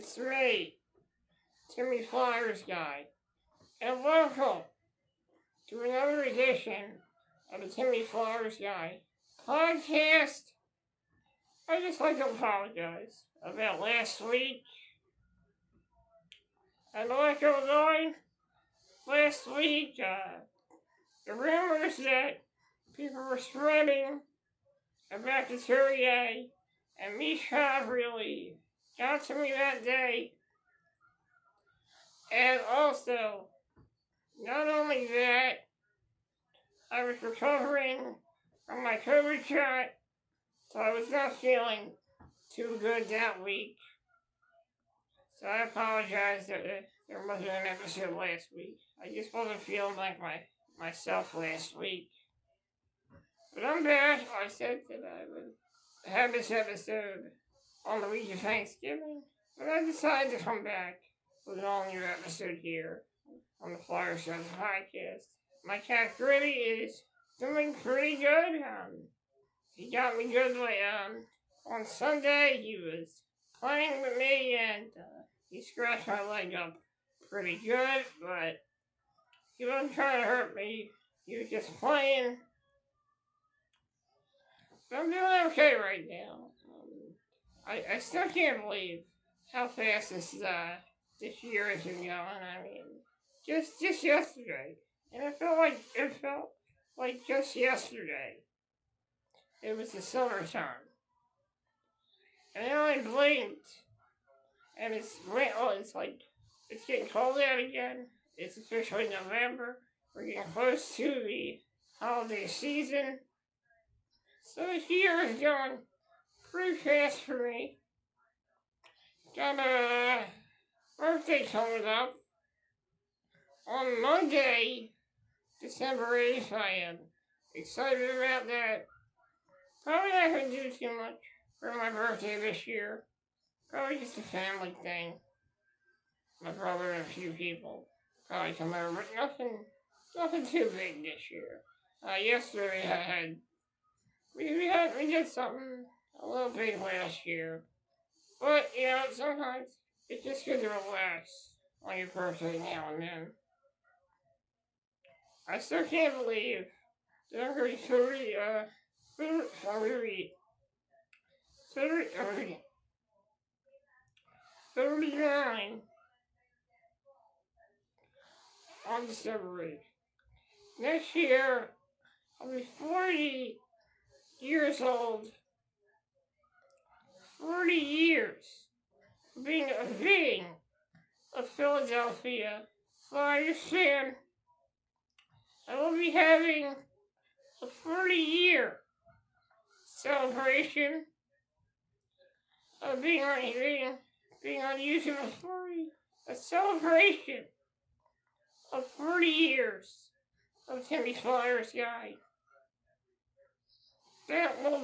It's me, Timmy Flyersguy, and welcome to another edition of the Timmy Flyersguy Podcast. I'd just like to apologize about last week. And like I was on last week, the rumors that people were spreading about the TNA and Misha really got to me that day. And also, not only that, I was recovering from my COVID shot, so I was not feeling too good that week. So I apologize that there wasn't an episode last week. I just wasn't feeling like myself last week. But I'm back. I said that I would have this episode on the week of Thanksgiving, but I decided to come back with an all-new episode here on the Flyersguy Podcast. My cat Gritty is doing pretty good. He got me good on Sunday. He was playing with me and he scratched my leg up pretty good, but he wasn't trying to hurt me. He was just playing. But I'm doing okay right now. I still can't believe how fast this year has been going. I mean, just yesterday, and it felt like just yesterday. It was the summertime, and I only blinked, and it's getting cold out again. It's officially November. We're getting close to the holiday season. So this year is going pretty fast for me. Got a birthday coming up on Monday, December 8th. I am excited about that. Probably not going to do too much for my birthday this year. Probably just a family thing. My brother and a few people probably come over, but nothing too big this year. Yesterday we did something a little big last year. But, sometimes it's just good to relax on your birthday now and then. I still can't believe that I'm going to be 39 on December 8th. Next year, I'll be 40 years old. 40 years of being a Philadelphia Flyers fan. I will be having a 40-year celebration of being on YouTube 40. A celebration of 40 years of Timmy Flyersguy. That will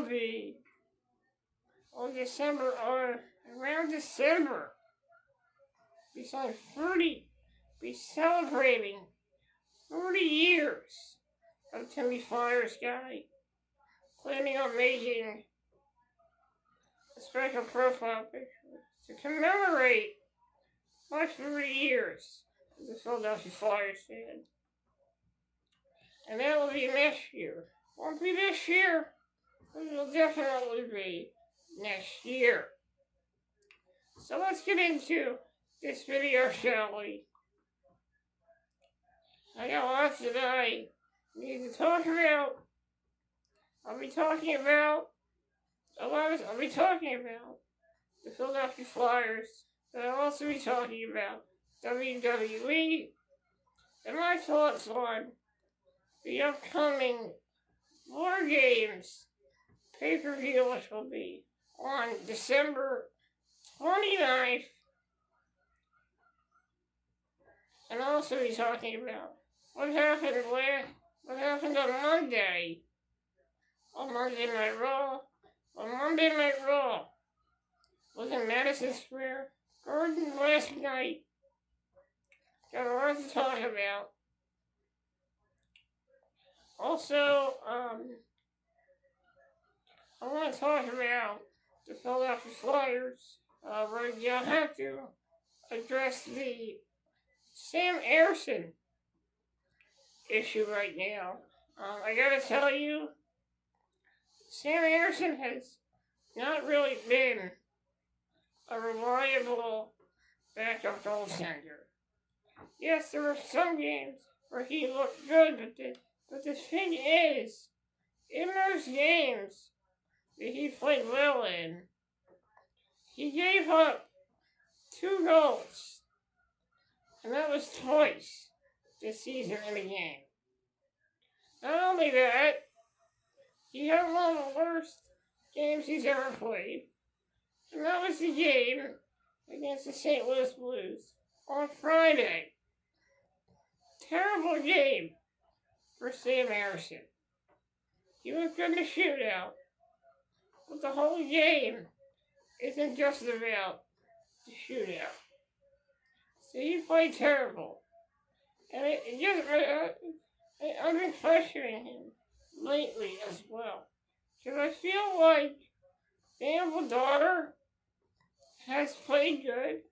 be on December, or around December. Besides 30, be celebrating 40 years of Timmy Flyersguy. Planning on making a special profile picture to commemorate my 40 years as a Philadelphia Flyers fan. And that will be next year. Won't be this year, but it'll definitely be next year. So let's get into this video, shall we? I got lots that I need to talk about. I'll be talking about the Philadelphia Flyers, but I'll also be talking about WWE and my thoughts on the upcoming War Games pay-per-view, which will be on December 29th. And I'll also be talking about what happened on Monday. On Monday Night Raw. On Monday Night Raw was in Madison Square Garden last night. Got a lot to talk about. Also, I want to talk about the Philadelphia Flyers. Right now, I have to address the Sam Ersson issue right now. I gotta tell you, Sam Ersson has not really been a reliable backup goaltender. Yes, there were some games where he looked good, but the thing is, in those games that he played well in, he gave up 2 goals, and that was twice this season in a game. Not only that, he had one of the worst games he's ever played, and that was the game against the St. Louis Blues on Friday. Terrible game for Sam Ersson. He looked good in the shootout, but the whole game isn't just about the shootout. So he played terrible. And I've been questioning him lately as well. Because I feel like Dan Vladar has played good.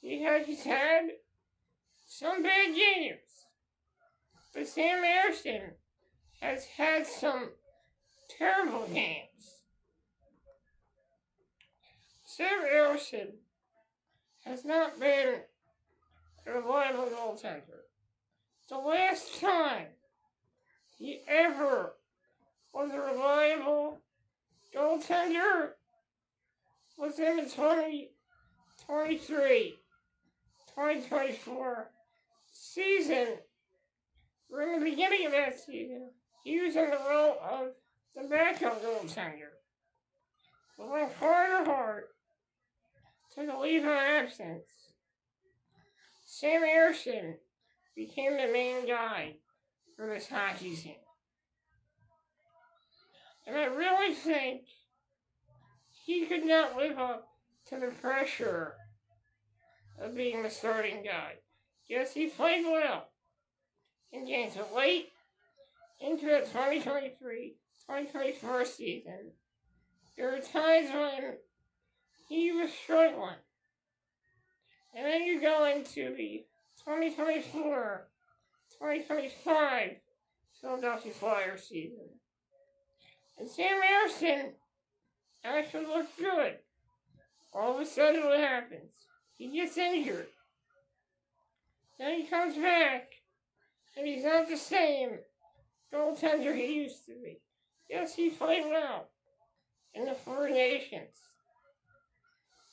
He's had some bad games. But Sam Ersson has had some terrible games. Sam Ersson has not been a reliable goaltender. The last time he ever was a reliable goaltender was in the 2023-2024 season. In the beginning of that season, he was in the role of the backup goaltender. But when Carter Hart took a leave of absence, Sam Ersson became the main guy for this hockey team. And I really think he could not live up to the pressure of being the starting guy. Yes, he played well in games, but late into the 2023-2024 season, there were times when he was struggling. And then you go into the 2024-2025 Philadelphia Flyers season. And Sam Ersson actually looked good. All of a sudden, what happens? He gets injured. Then he comes back, and he's not the same goaltender he used to be. Yes, he played well in the Four Nations.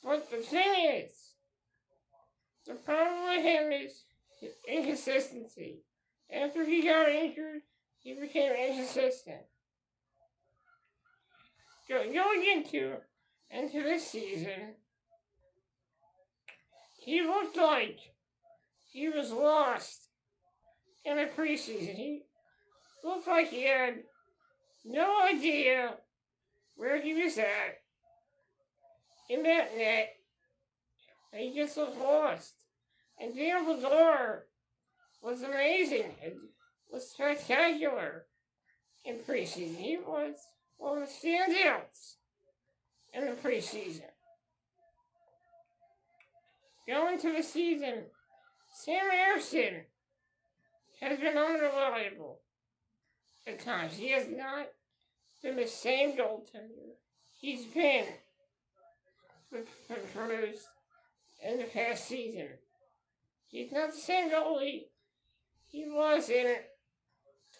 But the thing is, the problem with him is his inconsistency. After he got injured, he became inconsistent. Going into this season, he looked like he was lost in the preseason. He looked like he had no idea where he was at in that net. And he just looked lost. And Dan Vladar was amazing. It was spectacular in preseason. He was one of the standouts in the preseason. Going to the season, Sam Ersson has been unreliable at times. He has not been the same goaltender he's been produced in the past season. He's not the same goalie he was in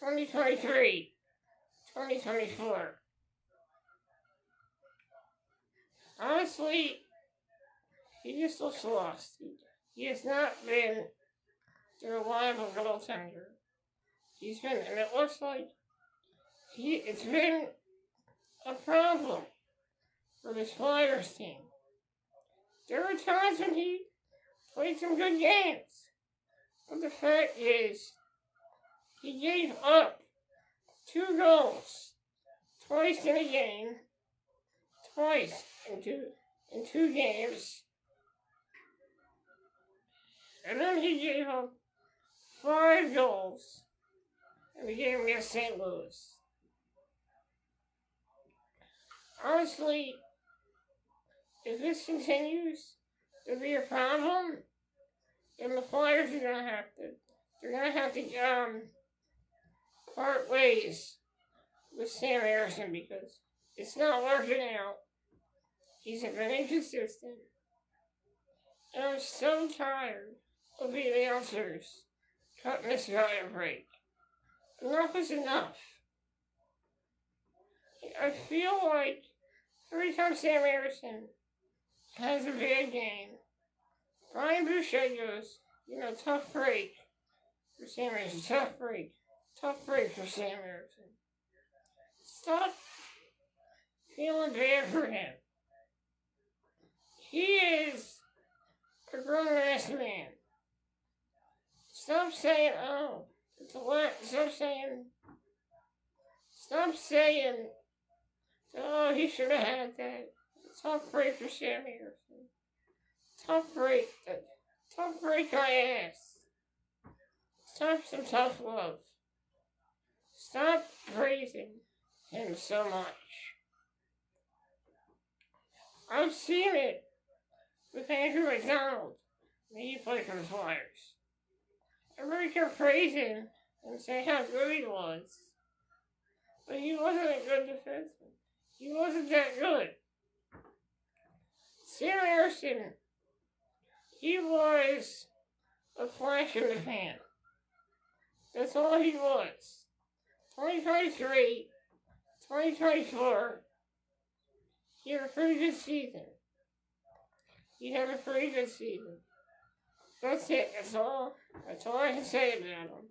2023-2024. Honestly, he just looks lost. He has not been the reliable goaltender he's been, and it looks like it's been a problem for this Flyers team. There were times when he played some good games, but the fact is, he gave up 2 goals twice in a game, twice in two games, and then he gave up 5 goals in the game against St. Louis. honestly, if this continues to be a problem, then the Flyers are gonna have to part ways with Sam Harrison because it's not working out. He's been inconsistent. And I'm so tired of the announcers cutting this guy a break. Enough is enough. I feel like every time Sam Harrison has a bad game, Brian Boucher goes, tough break for Sam Harrison, tough break. Tough break for Sam Harrison. Stop feeling bad for him. He is a grown-ass man. Stop saying, oh, it's a lot. Stop saying, oh, he should have had that. Tough break for Sam Harrison. Tough break. Tough break my ass. Stop some tough love. Stop praising him so much. I've seen it with Andrew McDonald when he played for the Flyers. Everybody kept praising and saying how good he was. But he wasn't a good defenseman. He wasn't that good. Sam Harrison, he was a flash in the pan. That's all he was. 2023, 2024, he had a pretty good season. He had a pretty good season. That's it. That's all I can say about him.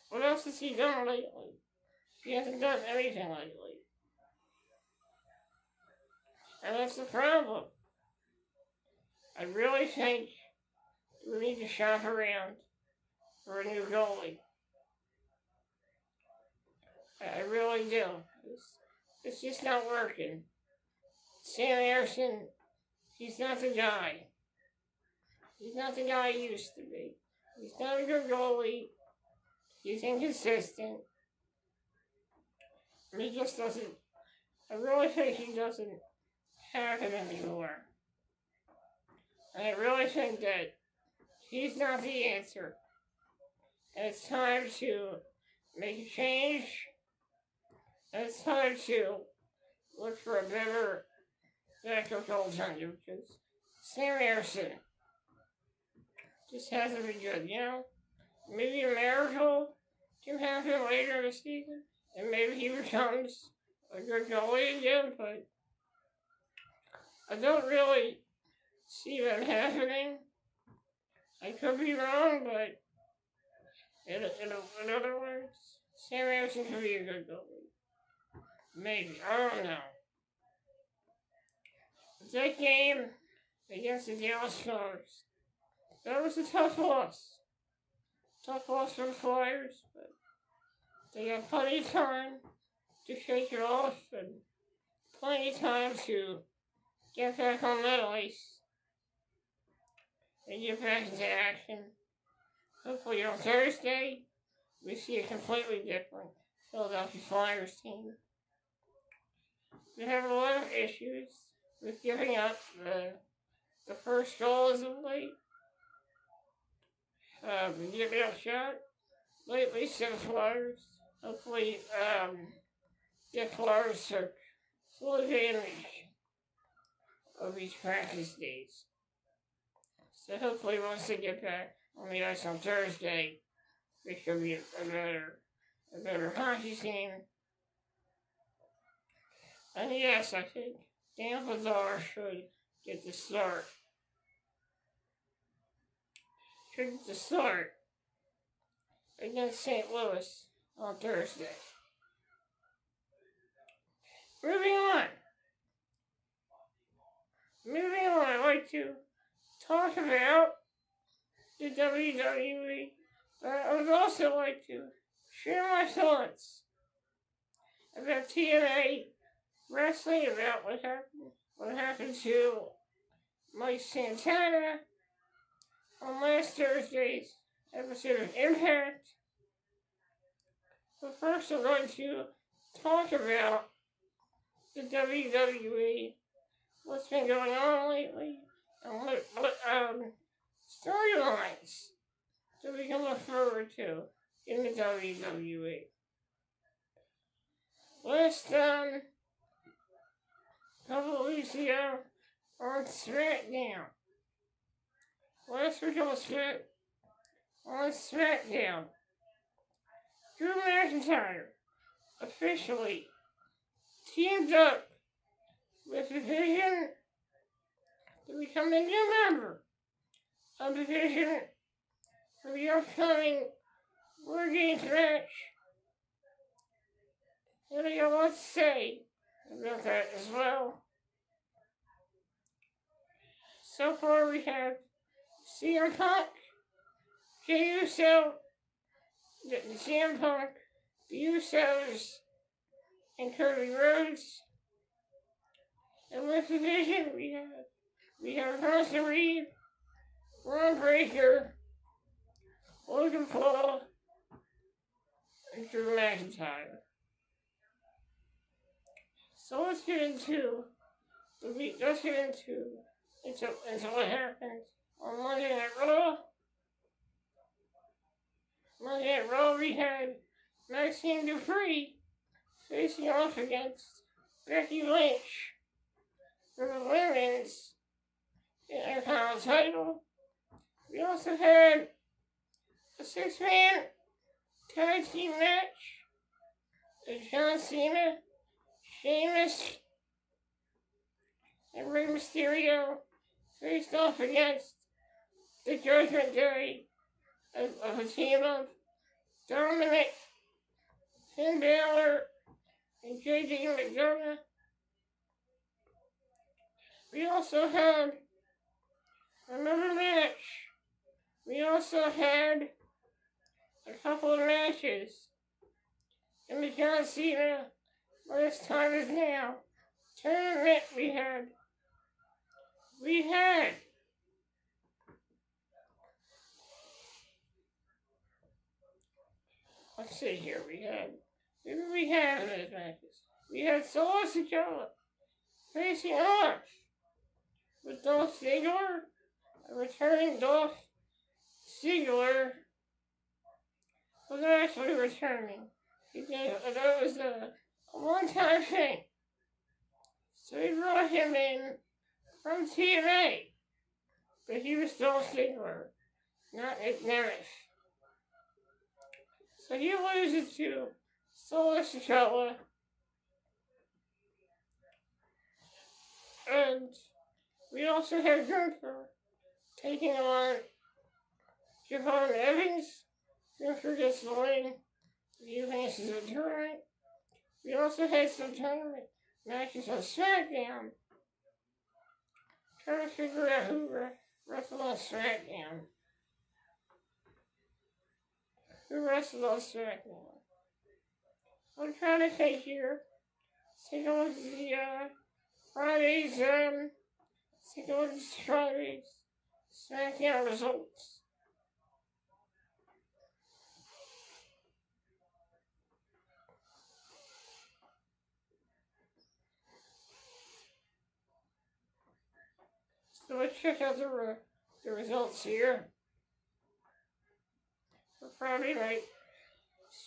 What else has he done lately? He hasn't done anything lately. And that's the problem. I really think we need to shop around for a new goalie. I really do. It's just not working. Sam Harrison, he's not the guy. He's not the guy he used to be. He's not a good goalie. He's inconsistent. He just doesn't, I really think he doesn't have it anymore. And I really think that he's not the answer. And it's time to make a change. And it's time to look for a better backup alternative because Sam Harrison just hasn't been good, Maybe a miracle can happen later in the season, and maybe he becomes a good goalie again, but I don't really see that happening. I could be wrong, but in other words, Sam Harrison could be a good goalie. Maybe. I don't know. But that game against the Dallas Stars, that was a tough loss. Tough loss for the Flyers, but they got plenty of time to shake it off and plenty of time to get back on that ice and get back into action. Hopefully on Thursday, we see a completely different Philadelphia Flyers team. We have a lot of issues with giving up the first goal as of late. We get outshot lately, so the Flyers. Hopefully, the Flyers took full advantage of these practice days. So hopefully once they get back on the ice on Thursday, they should be a better hockey team. And yes, I think Dan Lazar should get the start. Against St. Louis on Thursday. Moving on, I'd like to talk about the WWE, but I would also like to share my thoughts about TNA Wrestling, about what happened to Mike Santana on last Thursday's episode of Impact. But first I'm going to talk about the WWE, what's been going on lately, and what storylines that we can look forward to in the WWE. Last couple of weeks ago on SmackDown. Last week on SmackDown, Drew McIntyre officially teamed up with Division to become a new member of Division for the upcoming War Games match. And I got a lot to say about that as well. So far we have CM Punk, Jey Uso, the CM Punk, the Usos, and Cody Rhodes. And with Division we have Carson Reed, Ron Breakker, Logan Paul, and Drew McIntyre. So let's get into what happened on Monday Night Raw. Monday Night Raw we had Maxine Dupree facing off against Becky Lynch for the women's Intercontinental title. We also had a 6-man tag team match with John Cena, Sheamus, and Rey Mysterio faced off against the Judgment Day of a team of Dominic, Finn Balor, and JD McDonough. We also had another match. We also had a couple of matches in the John Cena Last Time Is Now tournament. We had let's see here, we had in those matches. We had Solo Sikoa facing off with Dolph Ziggler, a returning Dolph Ziggler was actually returning. That was a one-time thing. So he brought him in from TNA, but he was Dolph Ziggler, not Nick Nemeth. So he loses to Solo Sikoa, and we also have Gunther taking on Javon Evans. Gunther gets the win. He advances the tournament. We also had some tournament matches on SmackDown. Trying to figure out who wrestled on SmackDown. I'm trying to think here. Take a look at the Friday's SmackDown results. So let's check out the results here for Friday Night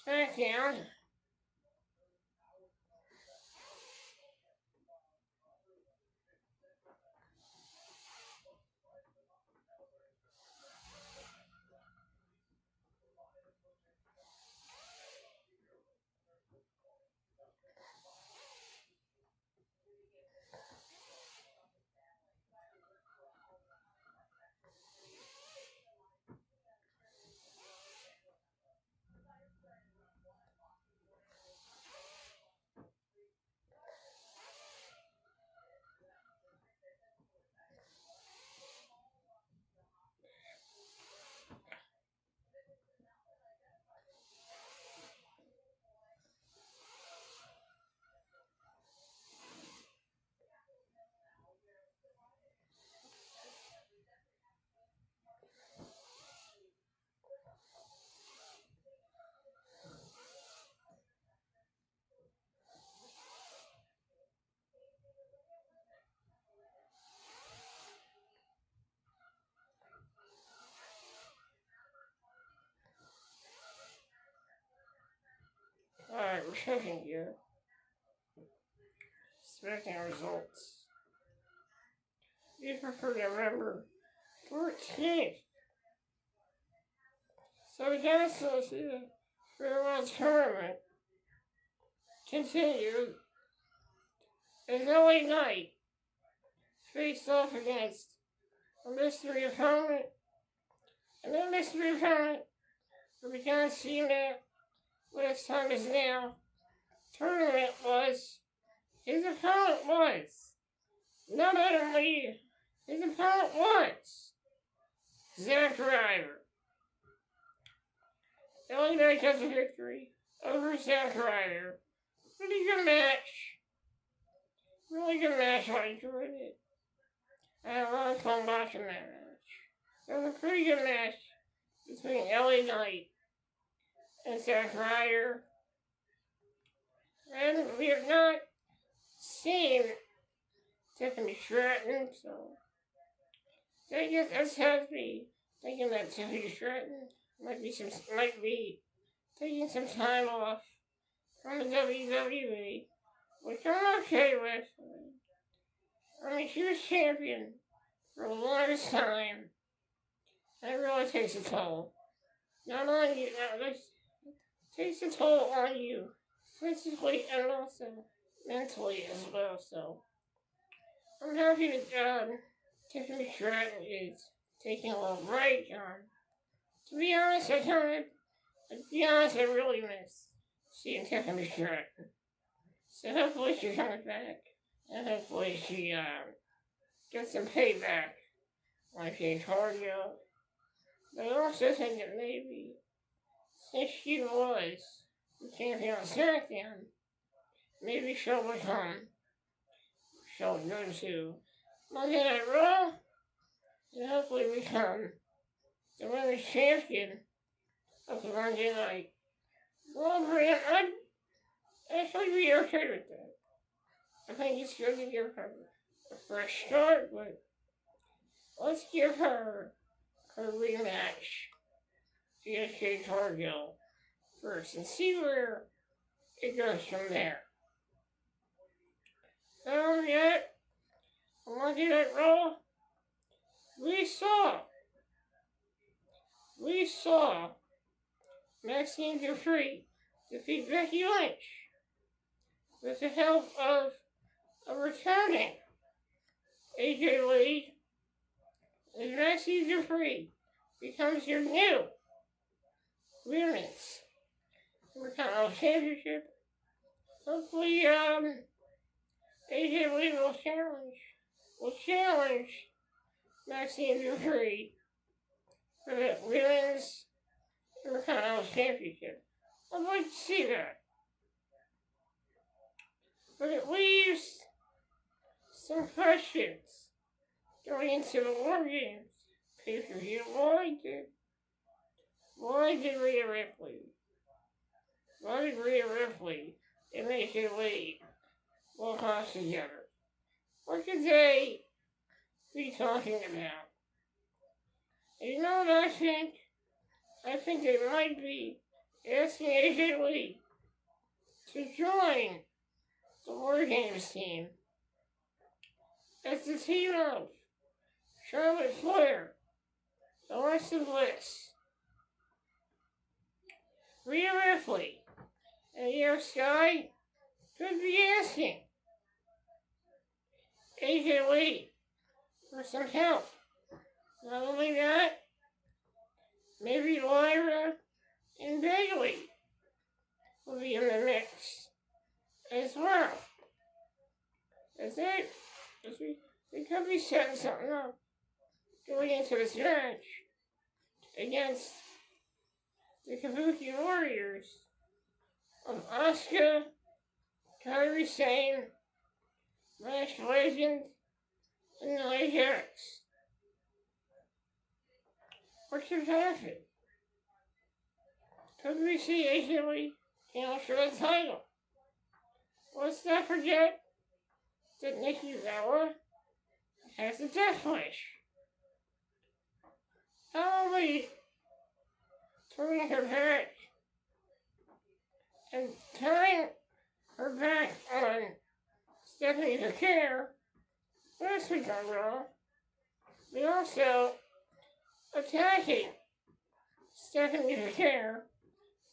SmackDown. cooking gear, expecting results. You prefer November 14th. So we gotta still see the farewell tournament continue as LA Knight faced off against a mystery opponent. And that mystery opponent, we can't see that last time is now, tournament his opponent was, not only his opponent was, Zack Ryder. LA Knight has a victory over Zack Ryder. Pretty good match. Really good match, I enjoyed it. I had a lot of fun watching that match. It was a pretty good match between LA Knight and Zack Ryder. And we have not seen Tiffany Stratton, so I guess that's has me thinking that Tiffany Stratton might be taking some time off from the WWE, which I'm okay with. I mean, she was champion for the longest time, and it really takes a toll. Not on you, it takes a toll on you, physically and also mentally as well, so I'm happy that Tiffany Stratton is taking a little break. To be honest, I really miss seeing Tiffany Stratton. So hopefully she comes back, and hopefully she gets some payback like she's cardio. But I also think that maybe since she was the champion on SmackDown, maybe she'll go to Monday Night Raw, and hopefully become the women's champion of the Monday Night Raw brand. I'd actually be okay with that. I think it's good to give her a fresh start, but let's give her rematch against Jade Cargill first and see where it goes from there. Yet, on Monday Night Raw, we saw Maxine Dupree defeat Becky Lynch with the help of a returning AJ Lee, as Maxine Dupree becomes your new women's Intercontinental Championship. Hopefully, AJ Lee will challenge Maxine Dupree for the women's Intercontinental Championship. I'd like to see that. But it leaves some questions going into the War Games pay-per-view. Why did Rhea Ripley and AJ Lee walk off together? What could they be talking about? And you know what I think? I think they might be asking AJ Lee to join the War Games team as the team of Charlotte Flair, Alexa Bliss, Rhea Ripley, and Io Sky could be asking AJ Lee for some help. Not only that, maybe Lyra and Bayley will be in the mix as well. They could be setting something up going into this match against the Kabuki Warriors of Asuka, Kairi Sane, Lash Legend, and Nia Jax. What should happen? Could we see AJ Lee for the title? Let's not forget that Nikki Bella has a death wish. Probably turning her back and turning her back on Stephanie Care last week on Raw, but also attacking Stephanie Care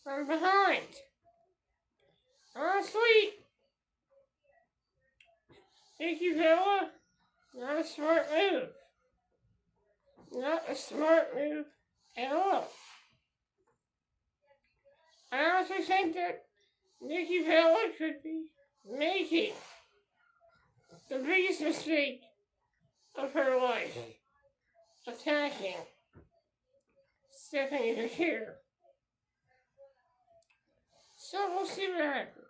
from behind. Honestly, Nikki Bella, not a smart move. Not a smart move at all. I honestly think that Nikki Bella could be making the biggest mistake of her life, attacking Stephanie Care. So we'll see what happens.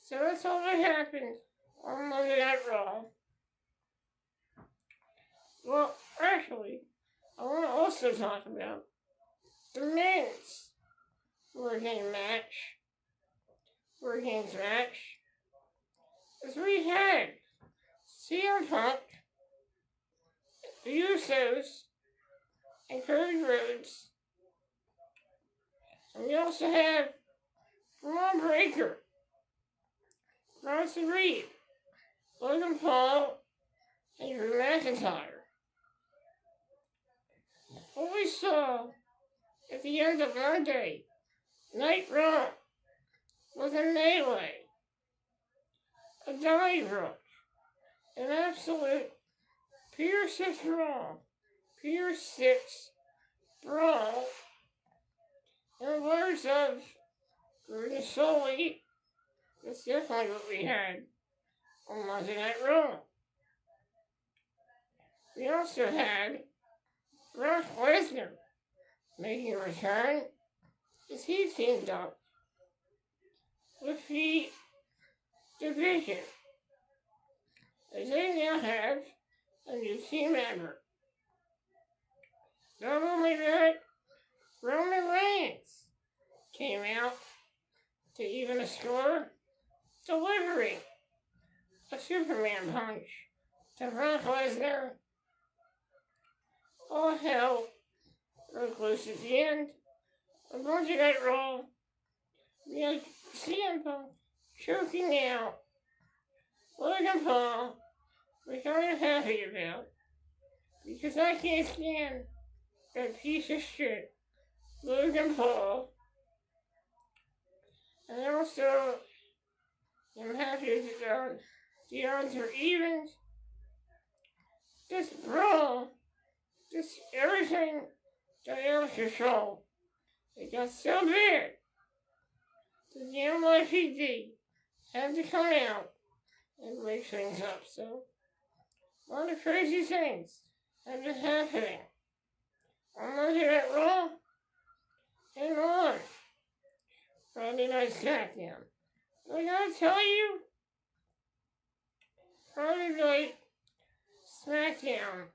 So that's all that happened on Monday Night Raw. Well, actually, I want to also talk about the men's Working match, as we had CM Punk, the Usos, and Cody Rhodes. And we also have Braun Breaker, Bronson Reed, Logan Paul, and Drew McIntyre. What we saw at the end of Monday Night Raw was a melee, a Donnybrook, an absolute Pier 6 brawl, in the words of Gordon Soley. That's definitely what we had on Monday Night Raw. We also had Brock Lesnar making a return as he teamed up with the division, as they now have a new team member. Not only that, Roman Reigns came out to even a score, delivering a Superman punch to Brock Lesnar. All hell broke loose at the end of Monday Night Raw. We had CM Punk choking out Logan Paul, which I'm happy about, because I can't stand that piece of shit, Logan Paul. And also, I'm happy that the odds are even. This brawl, just everything got out of control. It got so bad that the NYPD had to come out and break things up. So, a lot of crazy things have been happening on Monday Night Raw and on Friday Night SmackDown. I gotta tell you, Friday Night SmackDown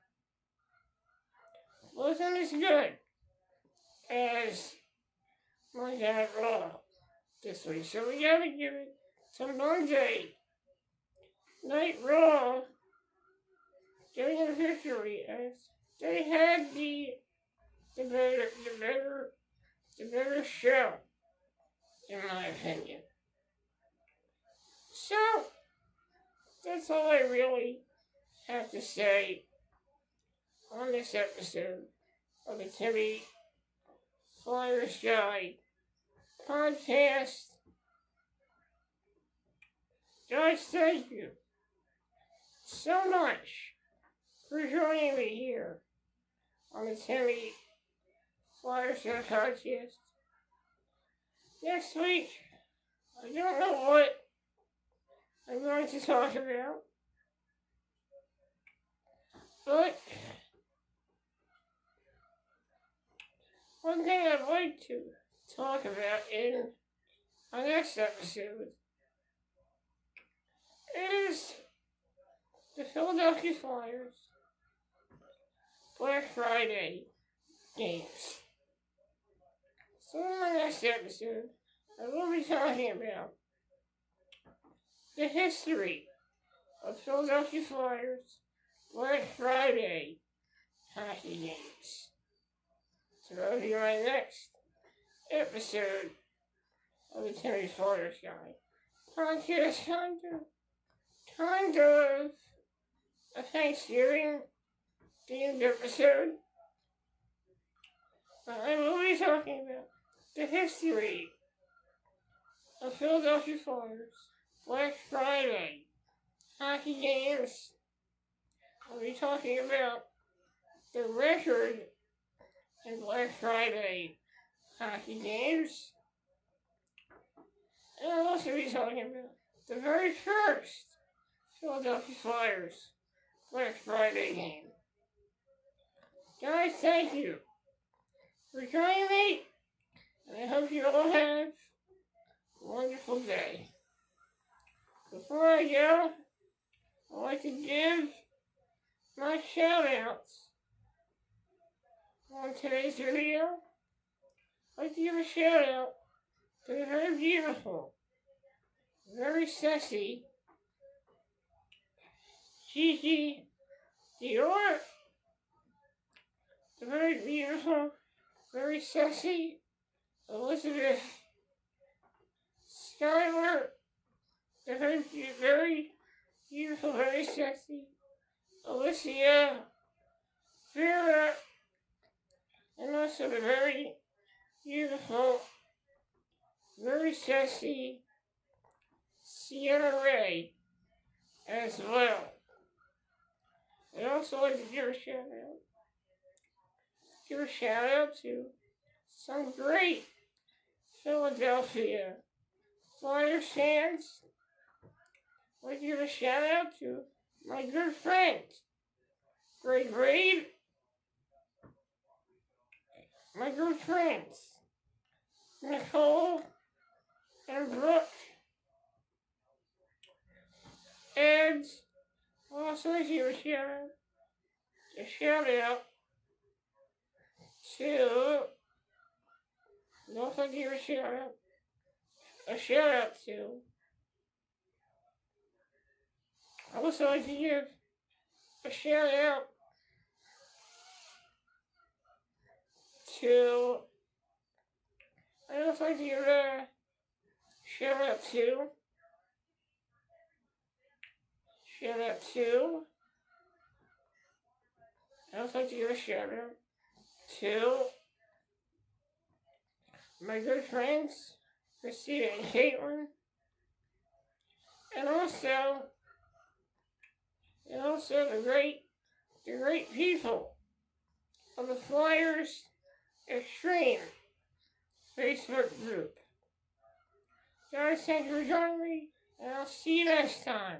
wasn't as good as Monday Night Raw this week. So we gotta give it to Monday Night Raw getting a victory, as they had the better show, in my opinion. So, that's all I really have to say on this episode of the Timmy Flyersguy Podcast. Guys, thank you so much for joining me here on the Timmy Flyersguy Podcast. Next week, I don't know what I'm going to talk about, but one thing I'd like to talk about in our next episode is the Philadelphia Flyers Black Friday games. So in my next episode, I will be talking about the history of Philadelphia Flyers Black Friday hockey games. So that'll be my next episode of the Timmy Flyersguy Podcast, kind of a Thanksgiving themed episode. I will be talking about the history of Philadelphia Flyers, Black Friday, hockey games. I'll be talking about the record in Black Friday hockey games. And I'll also be talking about the very first Philadelphia Flyers Black Friday game. Guys, thank you for joining me, and I hope you all have a wonderful day. Before I go, I'd like to give my shout-outs on today's video. I'd like to give a shout-out to the very beautiful, very sexy Gigi Dior, the very beautiful, very sexy Elizabeth Schuyler, the very beautiful, very sexy Alicia Vera, and also the very beautiful, very sexy Sienna Ray as well. I'd also like to give a shout out to some great Philadelphia Flyers fans. I'd like to give a shout out to my good friends, Greg Reed, my good friends, Nicole and Brooke, and I'll also like to give a shout out to, I'd also like to give a shout out to, I'd also like to give a shout out to, I'd also like to give a shout out to, I'd also like to give a shout out to my good friends, Christina and Caitlin, and also the great people of the Flyers Extreme Facebook group. Guys, thank you for joining me, and I'll see you next time.